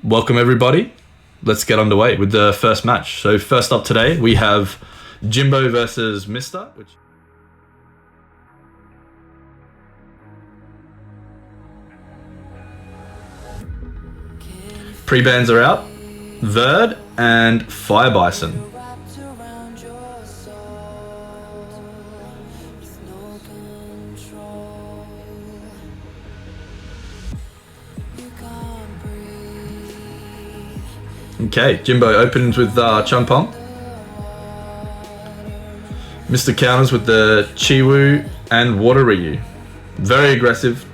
Welcome everybody. Let's get underway with the first match. So first up today we have Jimbo versus Mister. Pre-bans are out. Verd and Fire Bison. Okay, Jimbo opens with Chumpong. Mister counters with the Chiwu and Water Ryu. Very aggressive.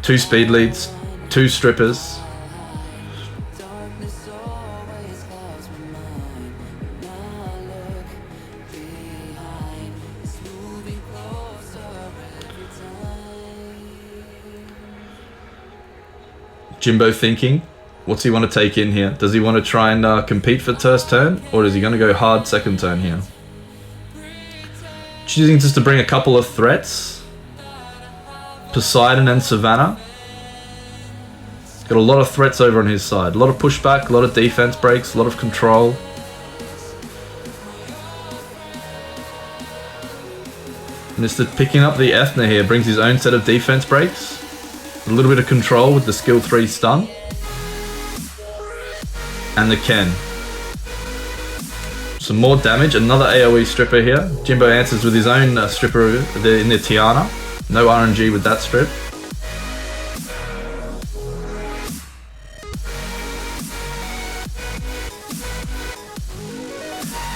2 speed leads, 2 strippers. Jimbo thinking. What's he want to take in here? Does he want to try and compete for first turn? Or is he going to go hard second turn here? Choosing just to bring a couple of threats. Poseidon and Savannah. Got a lot of threats over on his side. A lot of pushback, a lot of defense breaks, a lot of control. Mr. picking up the Ethna here brings his own set of defense breaks. A little bit of control with the skill 3 stun. And the Ken. Some more damage, another AoE stripper here. Jimbo answers with his own stripper in the Tiana. No RNG with that strip.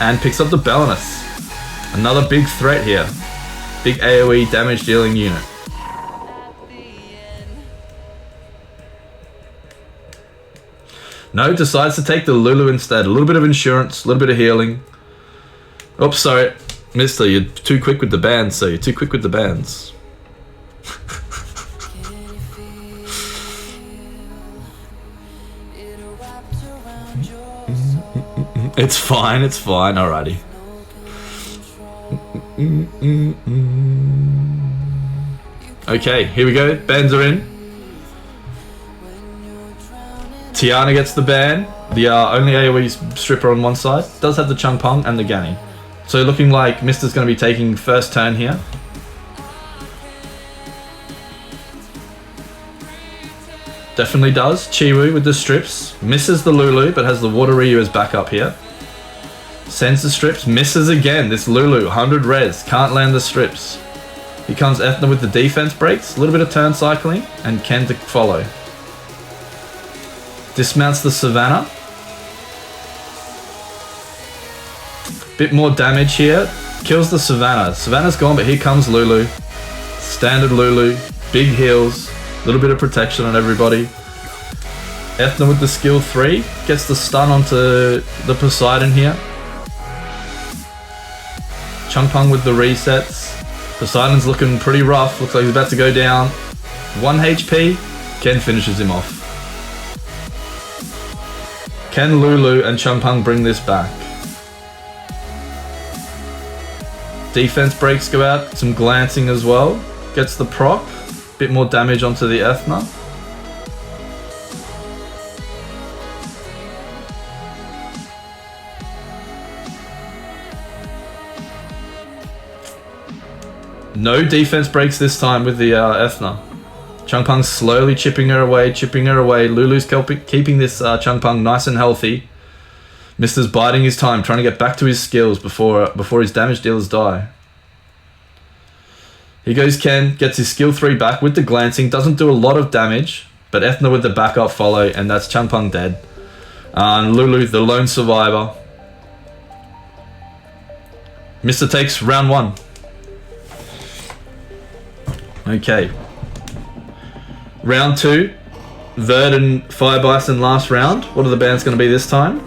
And picks up the Belinus. Another big threat here. Big AoE damage dealing unit. No, decides to take the Lulu instead. A little bit of insurance, a little bit of healing. Oops, sorry. Mister, you're too quick with the bands, so you're too quick with the bands. It's fine, alrighty. Okay, here we go. Bands are in. Tiana gets the ban, the only AoE stripper on one side. Does have the Chumpong and the Ganny. So looking like Mister's going to be taking first turn here. Definitely does. Chiwu with the strips. Misses the Lulu, but has the Water Ryu as backup here. Sends the strips. Misses again. This Lulu, 100 res. Can't land the strips. Here comes Ethna with the defense breaks. A little bit of turn cycling. And Ken to follow. Dismounts the Savannah. Bit more damage here. Kills the Savannah. Savannah's gone, but here comes Lulu. Standard Lulu. Big heals. A little bit of protection on everybody. Ethna with the skill 3. Gets the stun onto the Poseidon here. Chumpong with the resets. Poseidon's looking pretty rough. Looks like he's about to go down. 1 HP. Ken finishes him off. Can Lulu and Chumpong bring this back? Defense breaks go out, some glancing as well. Gets the proc, bit more damage onto the Ethna. No defense breaks this time with the Ethna. Chumpong's slowly chipping her away. Lulu's keeping this Chumpong nice and healthy. Mister's biding his time, trying to get back to his skills before his damage dealers die. Here goes Ken, gets his skill 3 back with the glancing. Doesn't do a lot of damage, but Ethna with the backup follow, and that's Chumpong dead. And Lulu, the lone survivor. Mister takes round 1. Okay. Round 2, Verd and Fire Bison last round. What are the bands going to be this time?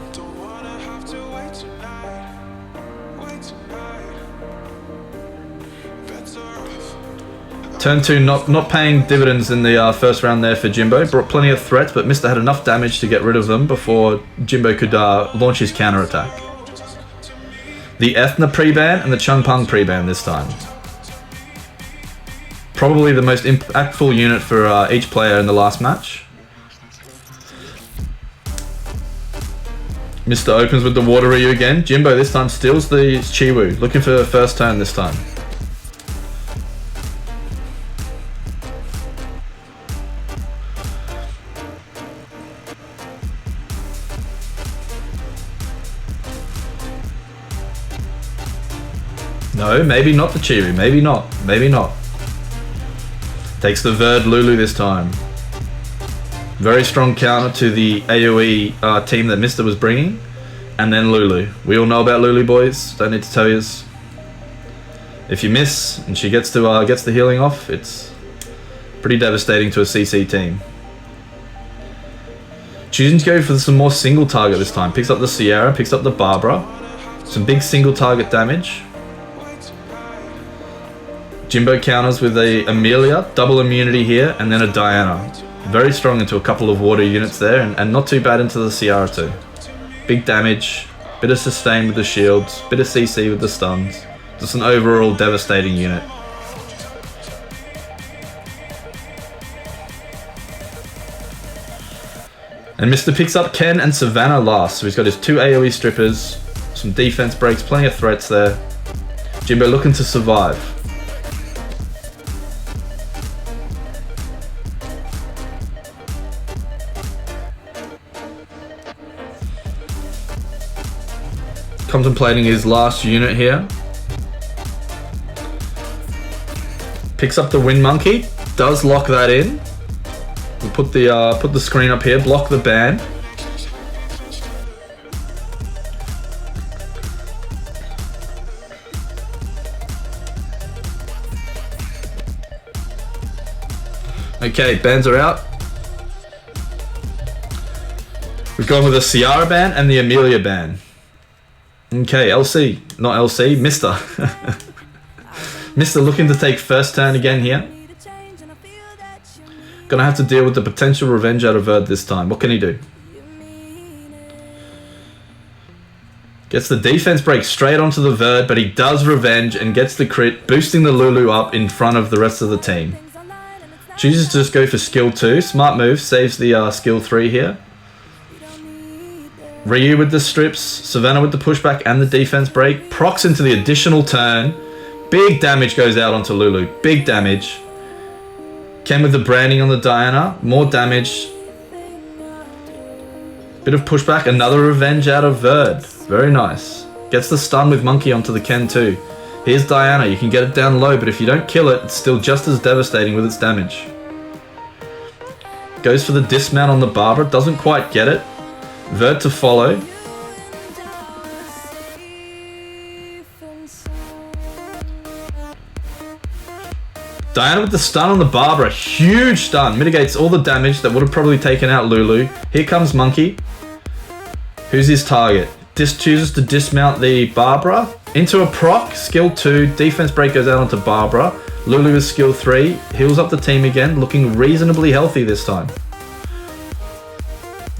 Turn 2 not paying dividends in the first round there for Jimbo. Brought plenty of threats, but Mister had enough damage to get rid of them before Jimbo could launch his counter attack. the Ethna pre-ban and the Chungpung pre-ban this time. Probably the most impactful unit for each player in the last match. Mr. opens with the Water Ryu again. Jimbo this time steals the Chiwu. Looking for the first turn this time. No, maybe not the Chiwu. Maybe not. Maybe not. Takes the Verd Lulu this time. Very strong counter to the AoE team that Mister was bringing. And then Lulu. We all know about Lulu, boys. Don't need to tell you. If you miss and she gets the healing off, it's pretty devastating to a CC team. Choosing to go for some more single target this time. Picks up the Sierra, picks up the Barbara. Some big single target damage. Jimbo counters with a Amelia, double immunity here, and then a Diana. Very strong into a couple of water units there, and not too bad into the Sierra too. Big damage, bit of sustain with the shields, bit of CC with the stuns. Just an overall devastating unit. And Mr. picks up Ken and Savannah last, so he's got his 2 AoE strippers, some defense breaks, plenty of threats there. Jimbo looking to survive. Contemplating his last unit here. Picks up the Wind Monkey. Does lock that in. We'll put the screen up here. Block the ban. Okay, bans are out. We've gone with the Ciara ban and the Amelia ban. Okay, LC, not LC, Mister. Mister looking to take first turn again here. Gonna have to deal with the potential revenge out of Verd this time. What can he do? Gets the defense break straight onto the Verd, but he does revenge and gets the crit, boosting the Lulu up in front of the rest of the team. Chooses to just go for skill 2. Smart move, saves the skill 3 here. Ryu with the strips, Savannah with the pushback and the defense break. Procs into the additional turn. Big damage goes out onto Lulu. Big damage. Ken with the branding on the Diana. More damage. Bit of pushback. Another revenge out of Verd. Very nice. Gets the stun with Monkey onto the Ken too. Here's Diana. You can get it down low, but if you don't kill it, it's still just as devastating with its damage. Goes for the dismount on the Barbara. Doesn't quite get it. Verd to follow. Diana with the stun on the Barbara. Huge stun. Mitigates all the damage that would have probably taken out Lulu. Here comes Monkey. Who's his target? Chooses to dismount the Barbara. Into a proc. Skill 2. Defense break goes out onto Barbara. Lulu is skill 3. Heals up the team again. Looking reasonably healthy this time.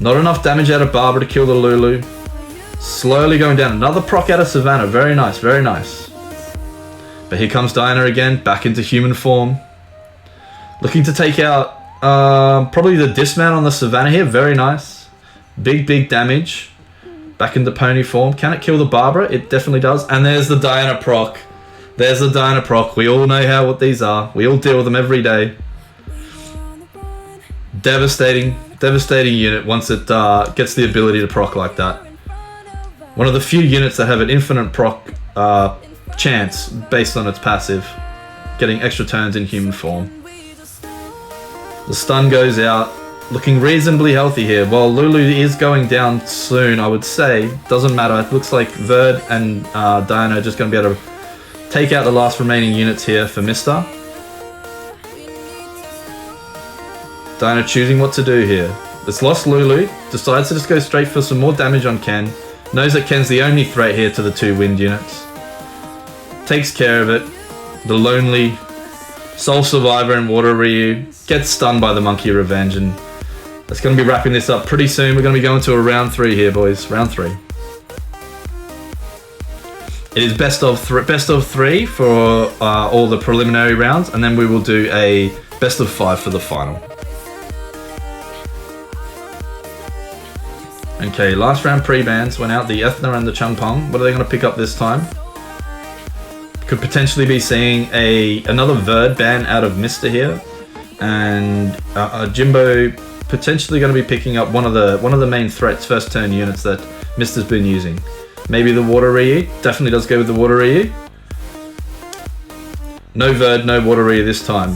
Not enough damage out of Barbara to kill the Lulu. Slowly going down. Another proc out of Savannah. Very nice, very nice. But here comes Diana again, back into human form. Looking to take out probably the dismount on the Savannah here. Very nice. Big damage. Back into pony form. Can it kill the Barbara? It definitely does. And there's the Diana proc. There's the Diana proc. We all know what these are. We all deal with them every day. Devastating unit once it gets the ability to proc like that. One of the few units that have an infinite proc chance based on its passive, getting extra turns in human form. The stun goes out, looking reasonably healthy here. While Lulu is going down soon, I would say, doesn't matter. It looks like Verd and Diana are just going to be able to take out the last remaining units here for Mister. Diana choosing what to do here. It's lost Lulu, decides to just go straight for some more damage on Ken. Knows that Ken's the only threat here to the 2 wind units. Takes care of it. The lonely sole survivor in Water Ryu gets stunned by the Monkey Revenge, and that's going to be wrapping this up pretty soon. We're going to be going to a round 3 here, boys. Round 3. It is best of three for all the preliminary rounds, and then we will do a best of 5 for the final. Okay, last round pre-bans went out, the Ethna and the Changpeng. What are they going to pick up this time? Could potentially be seeing another Verd ban out of Mister here, and Jimbo potentially going to be picking up one of the main threats, first turn units that Mister's been using. Maybe the Water Ryu. Definitely does go with the Water Ryu. No Verd, no Water Ryu this time.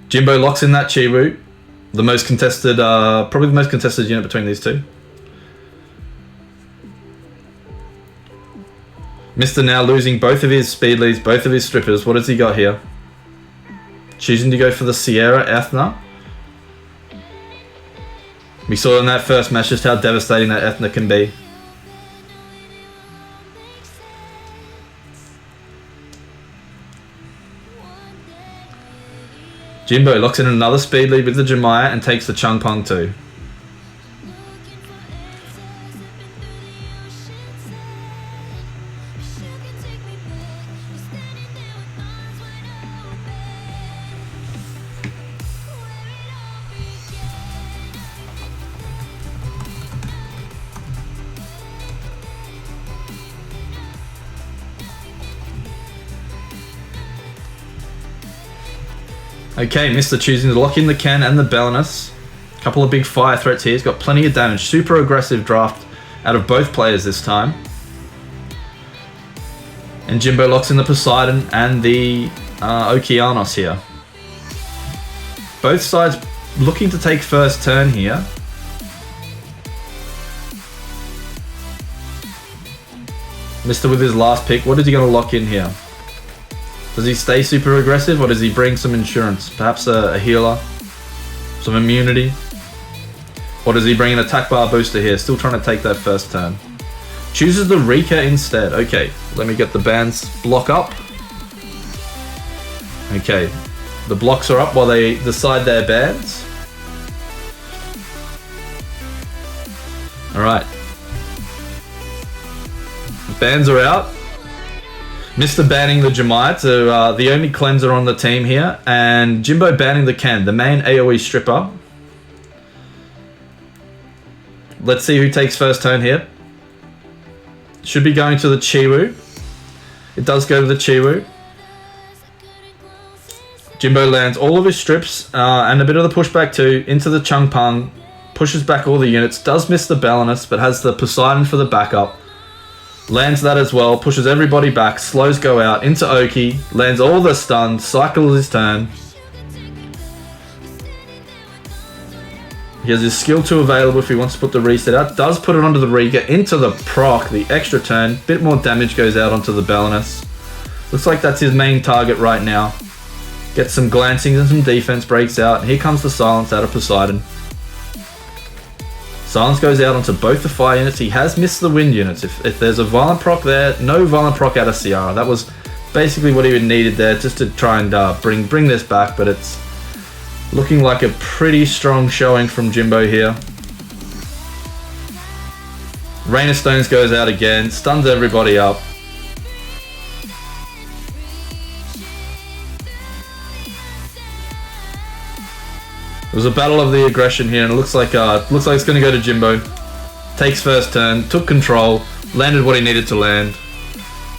Jimbo locks in that Chiwu. The most contested, probably the most contested unit between these two. Mister now losing both of his speed leads, both of his strippers. What has he got here? Choosing to go for the Sierra Ethna. We saw in that first match just how devastating that Ethna can be. Jimbo locks in another speed lead with the Jemaya and takes the Changpeng too. Okay, Mister choosing to lock in the Ken and the Belinus. Couple of big fire threats here. He's got plenty of damage. Super aggressive draft out of both players this time. And Jimbo locks in the Poseidon and the Okeanos here. Both sides looking to take first turn here. Mister with his last pick. What is he going to lock in here? Does he stay super aggressive, or does he bring some insurance? Perhaps a healer, some immunity? Or does he bring an attack bar booster here? Still trying to take that first turn. Chooses the Rika instead. Okay, let me get the bands block up. Okay, the blocks are up while they decide their bands. Alright. Bands are out. Mister banning the Jemai to the only cleanser on the team here, and Jimbo banning the Ken, the main AoE stripper. Let's see who takes first turn here. Should be going to the Chiwu. It does go to the Chiwu. Jimbo lands all of his strips and a bit of the pushback too into the Changpeng. Pushes back all the units, does miss the Belinus, but has the Poseidon for the backup. Lands that as well, pushes everybody back, slows go out into Oki, lands all the stuns, cycles his turn. He has his skill 2 available if he wants to put the reset out. Does put it onto the Rika, into the proc, the extra turn. Bit more damage goes out onto the Belinus. Looks like that's his main target right now. Gets some glancings and some defense breaks out. And here comes the silence out of Poseidon. Silence goes out onto both the fire units. He has missed the wind units. If there's a violent proc there, no violent proc out of Ciara. That was basically what he needed there, just to try and bring this back, but it's looking like a pretty strong showing from Jimbo here. Rain of Stones goes out again, stuns everybody up. It was a battle of the aggression here, and it looks like it's going to go to Jimbo. Takes first turn, took control, landed what he needed to land,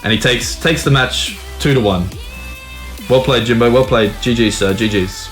and he takes the match 2-1. Well played, Jimbo. Well played. GG's, sir. GG's.